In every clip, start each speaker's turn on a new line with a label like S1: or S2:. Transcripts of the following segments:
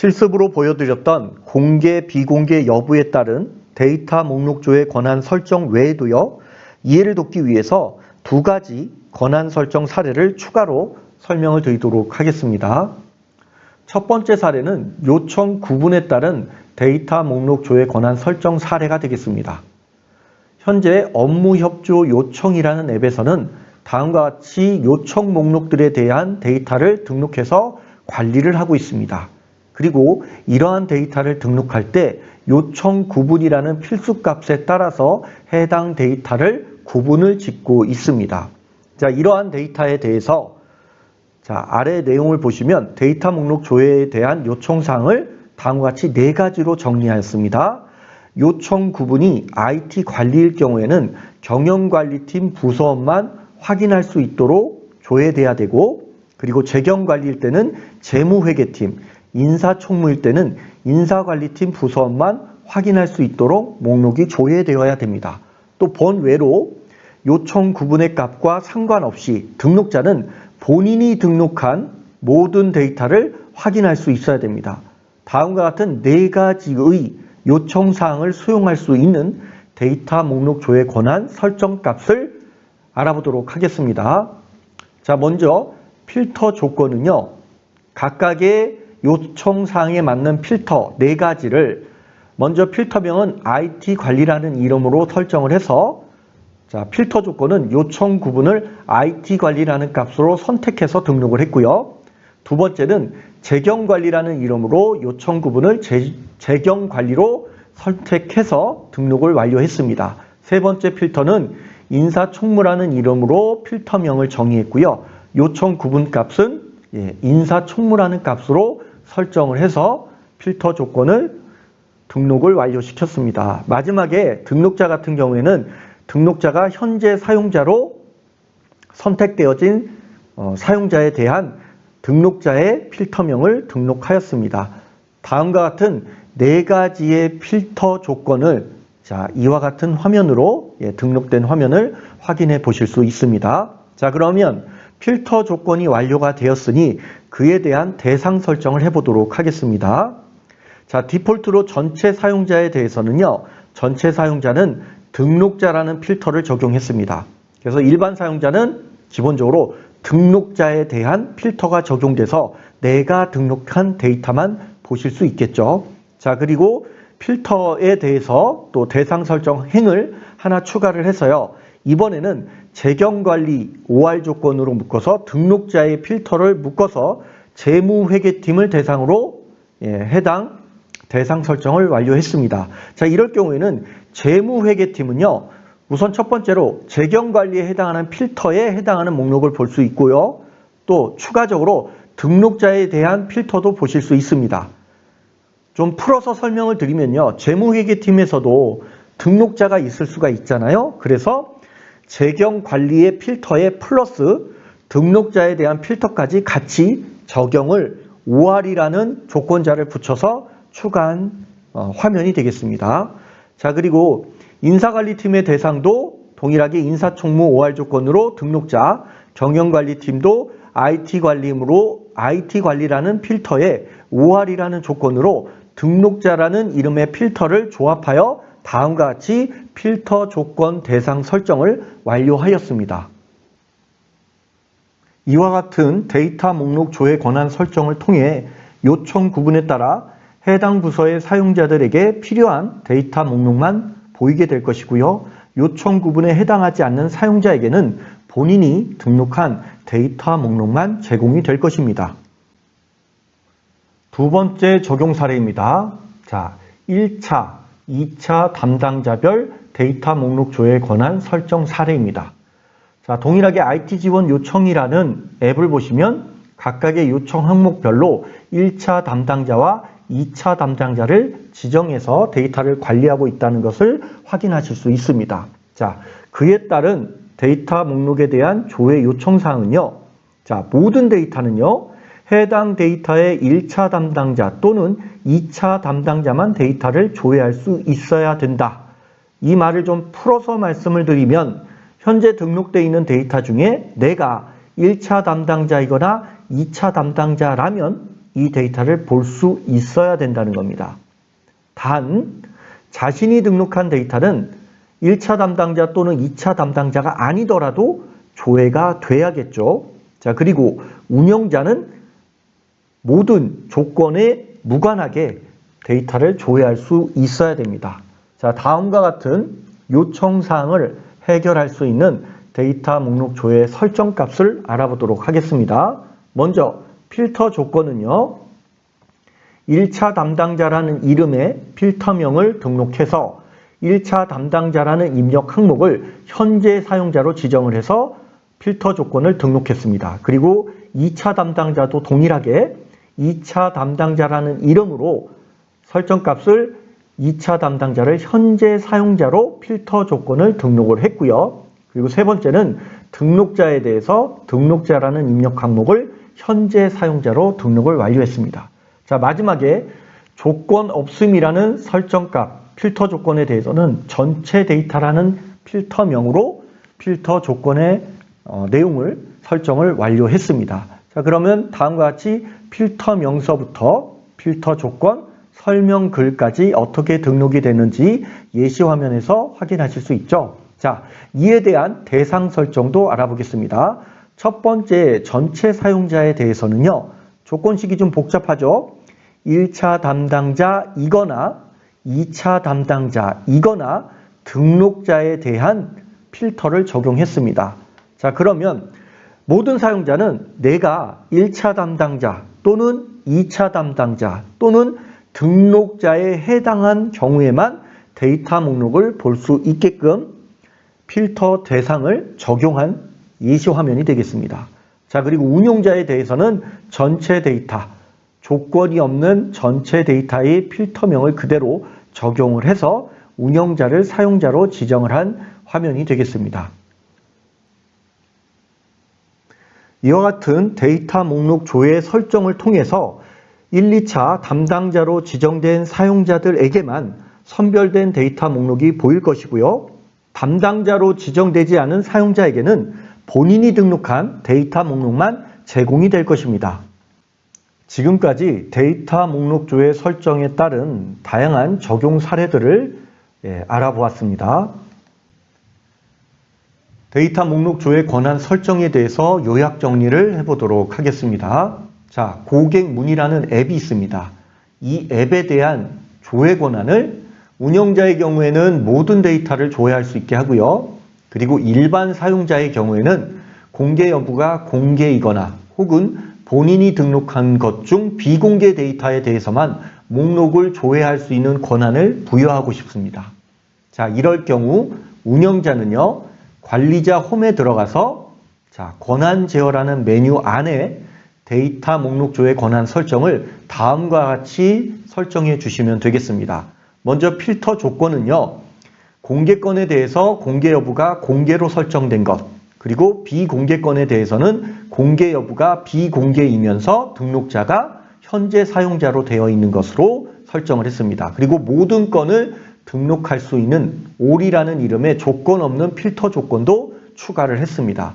S1: 실습으로 보여드렸던 공개, 비공개 여부에 따른 데이터 목록조의 권한 설정 외에도요, 이해를 돕기 위해서 두 가지 권한 설정 사례를 추가로 설명을 드리도록 하겠습니다. 첫 번째 사례는 요청 구분에 따른 데이터 목록조의 권한 설정 사례가 되겠습니다. 현재 업무협조 요청이라는 앱에서는 다음과 같이 요청 목록들에 대한 데이터를 등록해서 관리를 하고 있습니다. 그리고 이러한 데이터를 등록할 때 요청 구분이라는 필수값에 따라서 해당 데이터를 구분을 짓고 있습니다. 자, 이러한 데이터에 대해서 아래 내용을 보시면 데이터 목록 조회에 대한 요청사항을 다음과 같이 네 가지로 정리하였습니다. 요청 구분이 IT 관리일 경우에는 경영관리팀 부서원만 확인할 수 있도록 조회돼야 되고, 그리고 재경관리일 때는 재무회계팀, 인사총무일 때는 인사관리팀 부서원만 확인할 수 있도록 목록이 조회되어야 됩니다. 또 본외로 요청 구분의 값과 상관없이 등록자는 본인이 등록한 모든 데이터를 확인할 수 있어야 됩니다. 다음과 같은 네 가지의 요청사항을 수용할 수 있는 데이터 목록 조회 권한 설정 값을 알아보도록 하겠습니다. 자, 먼저 필터 조건은요, 각각의 요청사항에 맞는 필터 네 가지를 먼저 필터명은 IT 관리라는 이름으로 설정을 해서, 자, 필터 조건은 요청 구분을 IT 관리라는 값으로 선택해서 등록을 했고요. 두 번째는 재경 관리라는 이름으로 요청 구분을 재경 관리로 선택해서 등록을 완료했습니다. 세 번째 필터는 인사총무라는 이름으로 필터명을 정의했고요. 요청 구분 값은 인사총무라는 값으로 설정을 해서 필터 조건을 등록을 완료시켰습니다. 마지막에 등록자 같은 경우에는 등록자가 현재 사용자로 선택되어진 사용자에 대한 등록자의 필터명을 등록하였습니다. 다음과 같은 네 가지의 필터 조건을 이와 같은 화면으로 등록된 화면을 확인해 보실 수 있습니다. 자, 그러면 필터 조건이 완료가 되었으니 그에 대한 대상 설정을 해보도록 하겠습니다. 자, 디폴트로 전체 사용자에 대해서는요, 전체 사용자는 등록자라는 필터를 적용했습니다. 그래서 일반 사용자는 기본적으로 등록자에 대한 필터가 적용돼서 내가 등록한 데이터만 보실 수 있겠죠. 자, 그리고 필터에 대해서 또 대상 설정 행을 하나 추가를 해서요, 이번에는 재경관리 OR 조건으로 묶어서 등록자의 필터를 묶어서 재무회계팀을 대상으로 해당 대상 설정을 완료했습니다. 자, 이럴 경우에는 재무회계팀은요, 우선 첫 번째로 재경관리에 해당하는 필터에 해당하는 목록을 볼 수 있고요. 또 추가적으로 등록자에 대한 필터도 보실 수 있습니다. 좀 풀어서 설명을 드리면요, 재무회계팀에서도 등록자가 있을 수가 있잖아요. 그래서 재경관리의 필터에 플러스 등록자에 대한 필터까지 같이 적용을 OR이라는 조건자를 붙여서 추가한 화면이 되겠습니다. 자, 그리고 인사관리팀의 대상도 동일하게 인사총무 OR 조건으로 등록자, 경영관리팀도 IT관리이므로 IT관리라는 필터에 OR이라는 조건으로 등록자라는 이름의 필터를 조합하여 다음과 같이 필터 조건 대상 설정을 완료하였습니다. 이와 같은 데이터 목록 조회 권한 설정을 통해 요청 구분에 따라 해당 부서의 사용자들에게 필요한 데이터 목록만 보이게 될 것이고요. 요청 구분에 해당하지 않는 사용자에게는 본인이 등록한 데이터 목록만 제공이 될 것입니다. 두 번째 적용 사례입니다. 자, 1차, 2차 담당자별 데이터 목록 조회 권한 설정 사례입니다. 자, 동일하게 IT 지원 요청이라는 앱을 보시면 각각의 요청 항목별로 1차 담당자와 2차 담당자를 지정해서 데이터를 관리하고 있다는 것을 확인하실 수 있습니다. 자, 그에 따른 데이터 목록에 대한 조회 요청사항은요, 자, 모든 데이터는요, 해당 데이터의 1차 담당자 또는 2차 담당자만 데이터를 조회할 수 있어야 된다. 이 말을 좀 풀어서 말씀을 드리면, 현재 등록되어 있는 데이터 중에 내가 1차 담당자이거나 2차 담당자라면 이 데이터를 볼 수 있어야 된다는 겁니다. 단, 자신이 등록한 데이터는 1차 담당자 또는 2차 담당자가 아니더라도 조회가 돼야겠죠. 자, 그리고 운영자는 모든 조건에 무관하게 데이터를 조회할 수 있어야 됩니다. 자, 다음과 같은 요청사항을 해결할 수 있는 데이터 목록 조회 설정 값을 알아보도록 하겠습니다. 먼저 필터 조건은요, 1차 담당자라는 이름의 필터명을 등록해서 1차 담당자라는 입력 항목을 현재 사용자로 지정을 해서 필터 조건을 등록했습니다. 그리고 2차 담당자도 동일하게 2차 담당자라는 이름으로 설정값을 2차 담당자를 현재 사용자로 필터 조건을 등록을 했고요. 그리고 세 번째는 등록자에 대해서 등록자라는 입력 항목을 현재 사용자로 등록을 완료했습니다. 자, 마지막에 조건 없음이라는 설정값 필터 조건에 대해서는 전체 데이터라는 필터명으로 필터 조건의 내용을 설정을 완료했습니다. 자, 그러면 다음과 같이 필터 명서부터 필터 조건, 설명글까지 어떻게 등록이 되는지 예시 화면에서 확인하실 수 있죠. 자, 이에 대한 대상 설정도 알아보겠습니다. 첫 번째 전체 사용자에 대해서는요, 조건식이 좀 복잡하죠. 1차 담당자이거나 2차 담당자이거나 등록자에 대한 필터를 적용했습니다. 자, 그러면 모든 사용자는 내가 1차 담당자 또는 2차 담당자 또는 등록자에 해당한 경우에만 데이터 목록을 볼 수 있게끔 필터 대상을 적용한 예시 화면이 되겠습니다. 자, 그리고 운용자에 대해서는 전체 데이터, 조건이 없는 전체 데이터의 필터명을 그대로 적용을 해서 운영자를 사용자로 지정을 한 화면이 되겠습니다. 이와 같은 데이터 목록 조회 설정을 통해서 1, 2차 담당자로 지정된 사용자들에게만 선별된 데이터 목록이 보일 것이고요. 담당자로 지정되지 않은 사용자에게는 본인이 등록한 데이터 목록만 제공이 될 것입니다. 지금까지 데이터 목록 조회 설정에 따른 다양한 적용 사례들을 알아보았습니다. 데이터 목록 조회 권한 설정에 대해서 요약 정리를 해보도록 하겠습니다. 자, 고객문이라는 앱이 있습니다. 이 앱에 대한 조회 권한을 운영자의 경우에는 모든 데이터를 조회할 수 있게 하고요. 그리고 일반 사용자의 경우에는 공개 여부가 공개이거나 혹은 본인이 등록한 것 중 비공개 데이터에 대해서만 목록을 조회할 수 있는 권한을 부여하고 싶습니다. 자, 이럴 경우 운영자는요, 관리자 홈에 들어가서 권한 제어라는 메뉴 안에 데이터 목록 조회 권한 설정을 다음과 같이 설정해 주시면 되겠습니다. 먼저 필터 조건은요, 공개권에 대해서 공개 여부가 공개로 설정된 것, 그리고 비공개권에 대해서는 공개 여부가 비공개이면서 등록자가 현재 사용자로 되어 있는 것으로 설정을 했습니다. 그리고 모든 건을 등록할 수 있는 all이라는 이름의 조건 없는 필터 조건도 추가를 했습니다.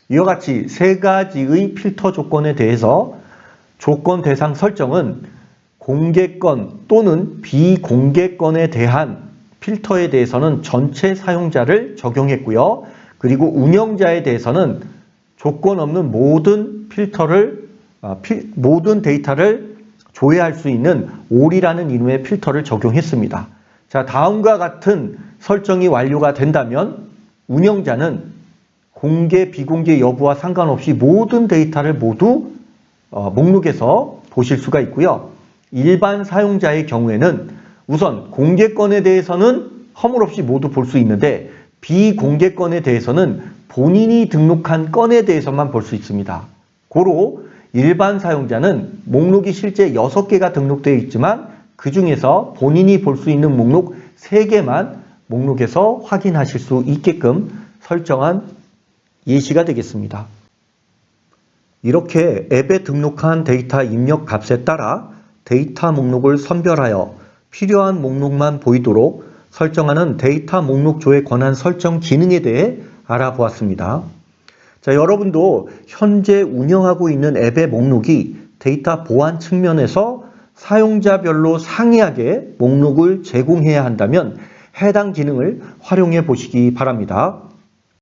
S1: 이와 같이 세 가지의 필터 조건에 대해서 조건 대상 설정은 공개권 또는 비공개권에 대한 필터에 대해서는 전체 사용자를 적용했고요. 그리고 운영자에 대해서는 조건 없는 모든 모든 데이터를 조회할 수 있는 all이라는 이름의 필터를 적용했습니다. 자, 다음과 같은 설정이 완료가 된다면 운영자는 공개, 비공개 여부와 상관없이 모든 데이터를 모두 목록에서 보실 수가 있고요. 일반 사용자의 경우에는 우선 공개권에 대해서는 허물없이 모두 볼 수 있는데 비공개권에 대해서는 본인이 등록한 건에 대해서만 볼 수 있습니다. 고로 일반 사용자는 목록이 실제 6개가 등록되어 있지만 그 중에서 본인이 볼 수 있는 목록 3개만 목록에서 확인하실 수 있게끔 설정한 예시가 되겠습니다. 이렇게 앱에 등록한 데이터 입력 값에 따라 데이터 목록을 선별하여 필요한 목록만 보이도록 설정하는 데이터 목록 조회 권한 설정 기능에 대해 알아보았습니다. 자, 여러분도 현재 운영하고 있는 앱의 목록이 데이터 보안 측면에서 사용자별로 상이하게 목록을 제공해야 한다면 해당 기능을 활용해 보시기 바랍니다.